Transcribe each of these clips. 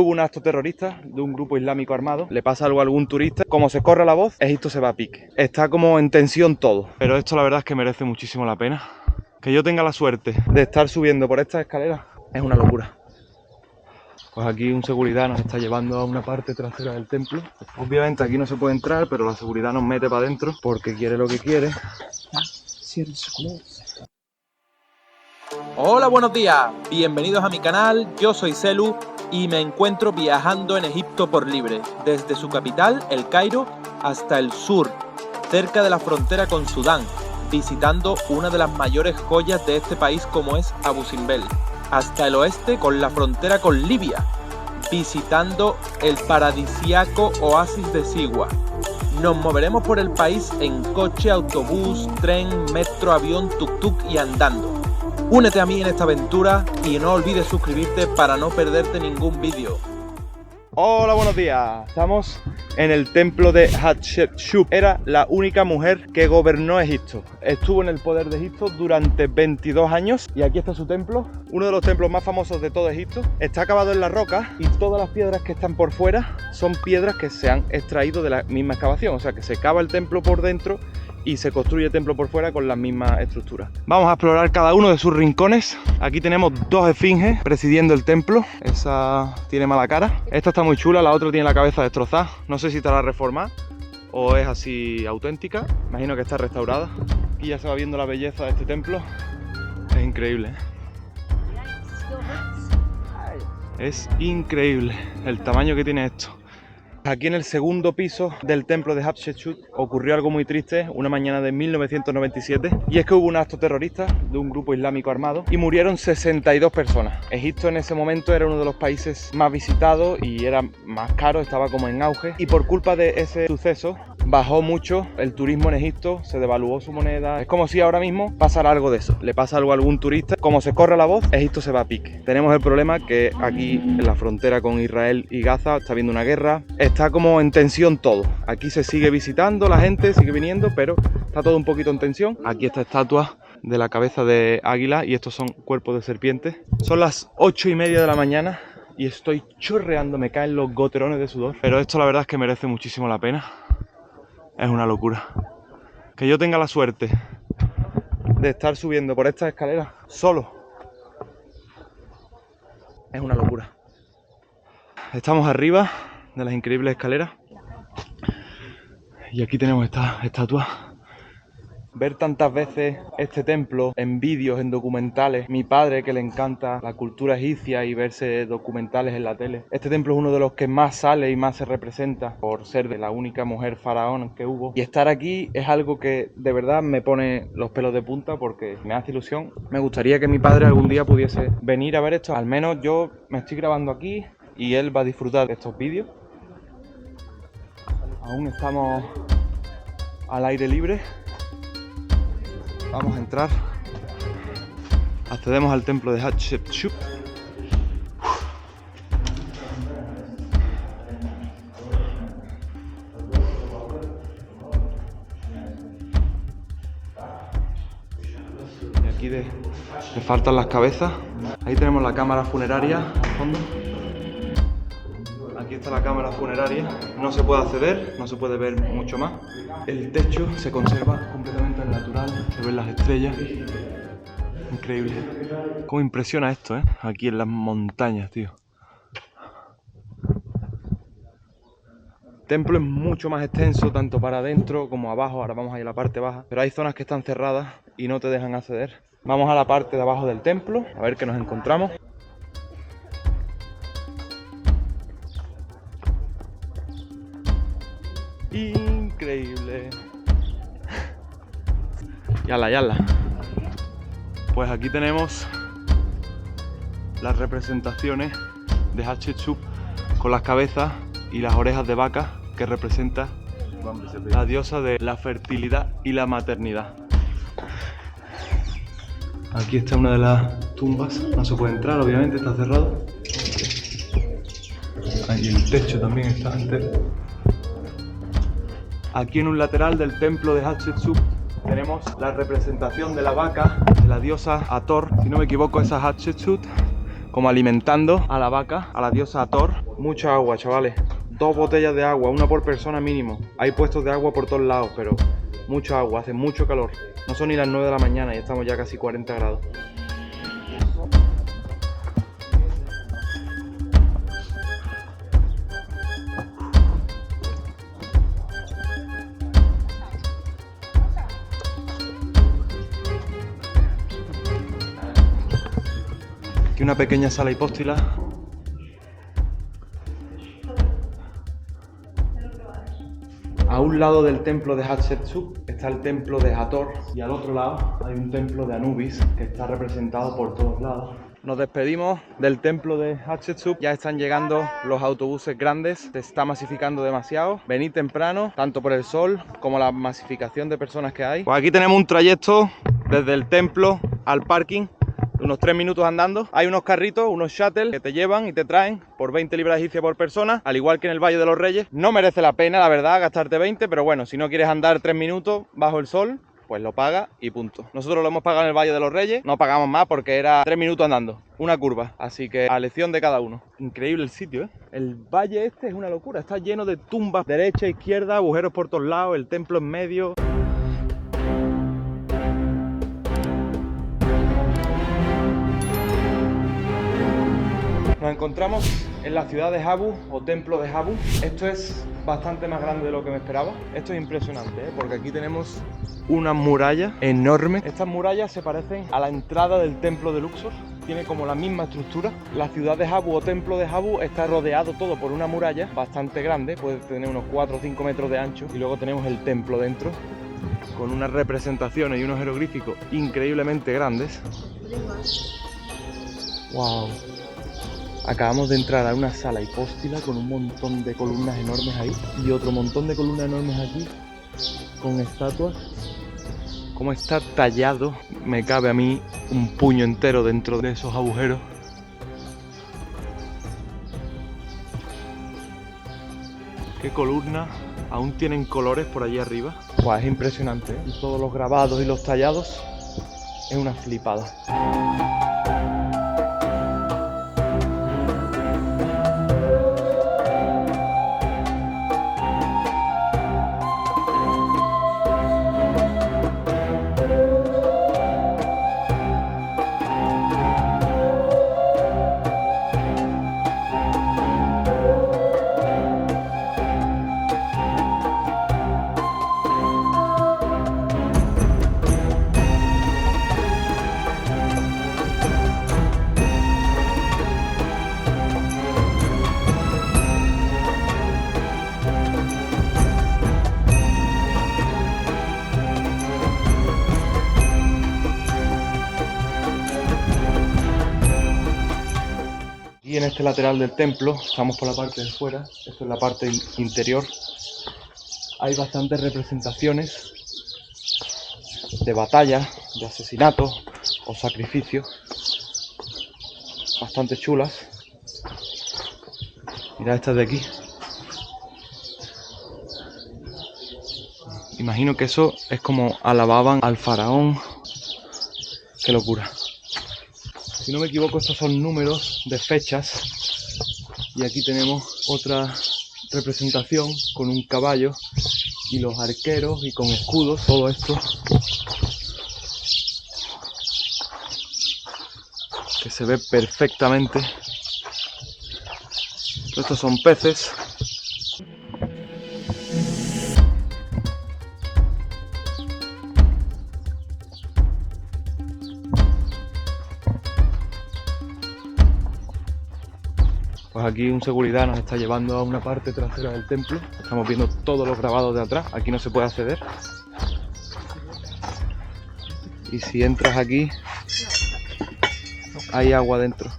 Hubo un acto terrorista de un grupo islámico armado, le pasa algo a algún turista, como se corre la voz, Egipto se va a pique. Está como en tensión todo, pero esto la verdad es que merece muchísimo la pena. Que yo tenga la suerte de estar subiendo por estas escaleras es una locura. Pues aquí un seguridad nos está llevando a una parte trasera del templo. Obviamente aquí no se puede entrar, pero la seguridad nos mete para adentro porque quiere lo que quiere. Hola, buenos días, bienvenidos a mi canal, yo soy Celu y me encuentro viajando en Egipto por libre, desde su capital, El Cairo, hasta el sur, cerca de la frontera con Sudán, visitando una de las mayores joyas de este país como es Abu Simbel, hasta el oeste con la frontera con Libia, visitando el paradisíaco oasis de Siwa. Nos moveremos por el país en coche, autobús, tren, metro, avión, tuk-tuk y andando. Únete a mí en esta aventura y no olvides suscribirte para no perderte ningún vídeo. Hola, buenos días. Estamos en el templo de Hatshepsut. Era la única mujer que gobernó Egipto. Estuvo en el poder de Egipto durante 22 años y aquí está su templo, uno de los templos más famosos de todo Egipto. Está acabado en la roca y todas las piedras que están por fuera son piedras que se han extraído de la misma excavación, o sea que se cava el templo por dentro y se construye el templo por fuera con las mismas estructuras. Vamos a explorar cada uno de sus rincones. Aquí tenemos dos esfinges presidiendo el templo. Esa tiene mala cara. Esta está muy chula, la otra tiene la cabeza destrozada. No sé si estará reformada o es así auténtica. Imagino que está restaurada. Aquí ya se va viendo la belleza de este templo. Es increíble, ¿eh? Es increíble el tamaño que tiene esto. Aquí en el segundo piso del templo de Hatshepsut ocurrió algo muy triste una mañana de 1997 y es que hubo un acto terrorista de un grupo islámico armado y murieron 62 personas. Egipto en ese momento era uno de los países más visitados y era más caro, estaba como en auge y por culpa de ese suceso bajó mucho el turismo en Egipto, se devaluó su moneda. Es como si ahora mismo pasara algo de eso, le pasa algo a algún turista, como se corre la voz, Egipto se va a pique. Tenemos el problema que aquí en la frontera con Israel y Gaza está habiendo una guerra, está como en tensión todo. Aquí se sigue visitando, la gente sigue viniendo, pero está todo un poquito en tensión. Aquí esta estatua de la cabeza de águila y estos son cuerpos de serpiente. Son las 8:30 de la mañana y estoy chorreando, me caen los goterones de sudor, pero esto la verdad es que merece muchísimo la pena. Es una locura. Que yo tenga la suerte de estar subiendo por estas escaleras solo es una locura. Estamos arriba de las increíbles escaleras y aquí tenemos esta estatua. Ver tantas veces este templo en vídeos, en documentales, mi padre que le encanta la cultura egipcia y verse documentales en la tele. Este templo es uno de los que más sale y más se representa por ser de la única mujer faraón que hubo. Y estar aquí es algo que de verdad me pone los pelos de punta porque me hace ilusión. Me gustaría que mi padre algún día pudiese venir a ver esto. Al menos yo me estoy grabando aquí y él va a disfrutar de estos vídeos. Aún estamos al aire libre. Vamos a entrar, accedemos al templo de Hatshepsut. Y aquí le faltan las cabezas. Ahí tenemos la cámara funeraria al fondo. Aquí está la cámara funeraria, no se puede acceder, no se puede ver mucho más. El techo se conserva completamente al natural, se ven las estrellas. Increíble. Cómo impresiona esto, ¿eh? Aquí en las montañas, tío. El templo es mucho más extenso, tanto para adentro como abajo. Ahora vamos a ir a la parte baja. Pero hay zonas que están cerradas y no te dejan acceder. Vamos a la parte de abajo del templo, a ver qué nos encontramos. Increíble. Yala, yala. Pues aquí tenemos las representaciones de Hatshepsut con las cabezas y las orejas de vaca que representa la diosa de la fertilidad y la maternidad. Aquí está una de las tumbas, no se puede entrar, obviamente está cerrado. Ahí el techo también está entero. Aquí en un lateral del templo de Hatshepsut tenemos la representación de la vaca, de la diosa Hathor. Si no me equivoco, esa Hatshepsut como alimentando a la vaca, a la diosa Hathor. Mucha agua, chavales. 2 botellas de agua, una por persona mínimo. Hay puestos de agua por todos lados, pero mucha agua, hace mucho calor. No son ni las 9 de la mañana y estamos ya casi 40 grados. Aquí una pequeña sala hipóstila. A un lado del templo de Hatshepsut está el templo de Hathor y al otro lado hay un templo de Anubis que está representado por todos lados. Nos despedimos del templo de Hatshepsut, ya están llegando los autobuses grandes, se está masificando demasiado. Venid temprano, tanto por el sol como la masificación de personas que hay. Pues aquí tenemos un trayecto desde el templo al parking. Unos 3 minutos andando. Hay unos carritos, unos shuttles que te llevan y te traen por 20 libras egipcias por persona, al igual que en el Valle de los Reyes. No merece la pena, la verdad, gastarte 20, pero bueno, si no quieres andar 3 minutos bajo el sol, pues lo pagas y punto. Nosotros lo hemos pagado en el Valle de los Reyes, no pagamos más porque era 3 minutos andando, una curva, así que a elección de cada uno. Increíble el sitio, ¿eh? El valle este es una locura, está lleno de tumbas, derecha, izquierda, agujeros por todos lados, el templo en medio. Nos encontramos en la ciudad de Habu o templo de Habu. Esto es bastante más grande de lo que me esperaba. Esto es impresionante, ¿eh? Porque aquí tenemos una muralla enorme. Estas murallas se parecen a la entrada del templo de Luxor. Tiene como la misma estructura. La ciudad de Habu o templo de Habu está rodeado todo por una muralla bastante grande. Puede tener unos 4 o 5 metros de ancho. Y luego tenemos el templo dentro, con unas representaciones y unos jeroglíficos increíblemente grandes. ¡Wow! Acabamos de entrar a una sala hipóstila con un montón de columnas enormes ahí y otro montón de columnas enormes aquí con estatuas. Como está tallado, me cabe a mí un puño entero dentro de esos agujeros. Qué columna, aún tienen colores por allí arriba. Pues es impresionante, ¿eh? Y todos los grabados y los tallados es una flipada. Y en este lateral del templo, estamos por la parte de fuera, esto es la parte interior, hay bastantes representaciones de batallas, de asesinatos o sacrificios, bastante chulas. Mirad estas de aquí. Imagino que eso es como alababan al faraón. Qué locura. Si no me equivoco, estos son números de fechas. Y aquí tenemos otra representación con un caballo y los arqueros y con escudos. Todo esto que se ve perfectamente. Estos son peces. Pues aquí un seguridad nos está llevando a una parte trasera del templo. Estamos viendo todos los grabados de atrás. Aquí no se puede acceder. Y si entras aquí, hay agua dentro.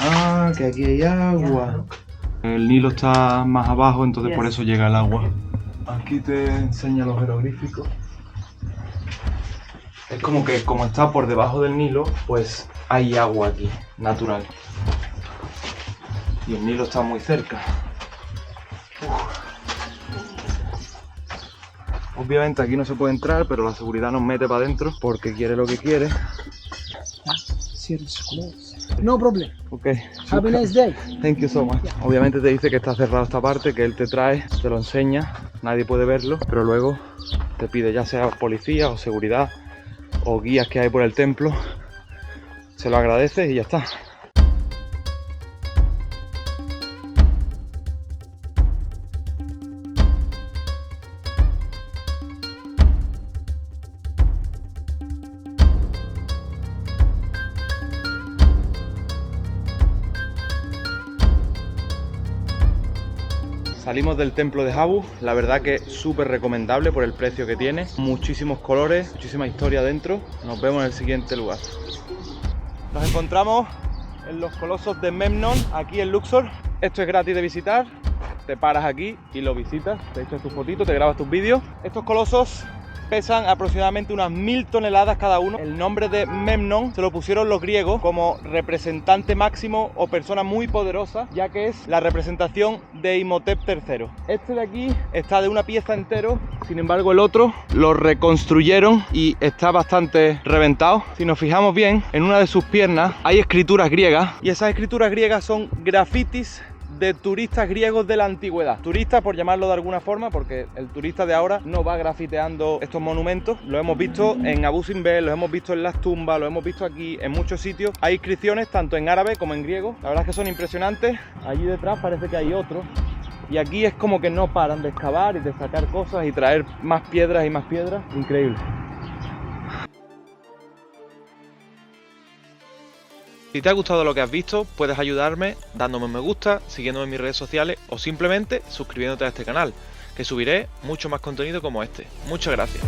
Ah, que aquí hay agua. El Nilo está más abajo, entonces por eso llega el agua. Aquí te enseña los jeroglíficos. Es como que como está por debajo del Nilo, pues hay agua aquí, natural. Y el Nilo está muy cerca. Obviamente aquí no se puede entrar, pero la seguridad nos mete para adentro porque quiere lo que quiere. No problem. Ok. Have a nice day. Thank you so much. Obviamente te dice que está cerrado esta parte, que él te trae, te lo enseña, nadie puede verlo, pero luego te pide, ya sea policía o seguridad o guías que hay por el templo, se lo agradeces y ya está. Salimos del templo de Habu, la verdad que súper recomendable por el precio que tiene, muchísimos colores, muchísima historia dentro. Nos vemos en el siguiente lugar. Nos encontramos en los colosos de Memnon, aquí en Luxor. Esto es gratis de visitar, te paras aquí y lo visitas, te echas tus fotitos, te grabas tus vídeos. Estos colosos pesan aproximadamente unas 1000 toneladas cada uno. El nombre de Memnon se lo pusieron los griegos como representante máximo o persona muy poderosa, ya que es la representación de Imhotep III. Este de aquí está de una pieza entero, sin embargo el otro lo reconstruyeron y está bastante reventado. Si nos fijamos bien, en una de sus piernas hay escrituras griegas y esas escrituras griegas son grafitis de turistas griegos de la antigüedad. Turistas, por llamarlo de alguna forma, porque el turista de ahora no va grafiteando estos monumentos. Lo hemos visto en Abu Simbel, lo hemos visto en las tumbas, lo hemos visto aquí en muchos sitios. Hay inscripciones tanto en árabe como en griego. La verdad es que son impresionantes. Allí detrás parece que hay otro. Y aquí es como que no paran de excavar y de sacar cosas y traer más piedras y más piedras. Increíble. Si te ha gustado lo que has visto, puedes ayudarme dándome un me gusta, siguiéndome en mis redes sociales o simplemente suscribiéndote a este canal, que subiré mucho más contenido como este. Muchas gracias.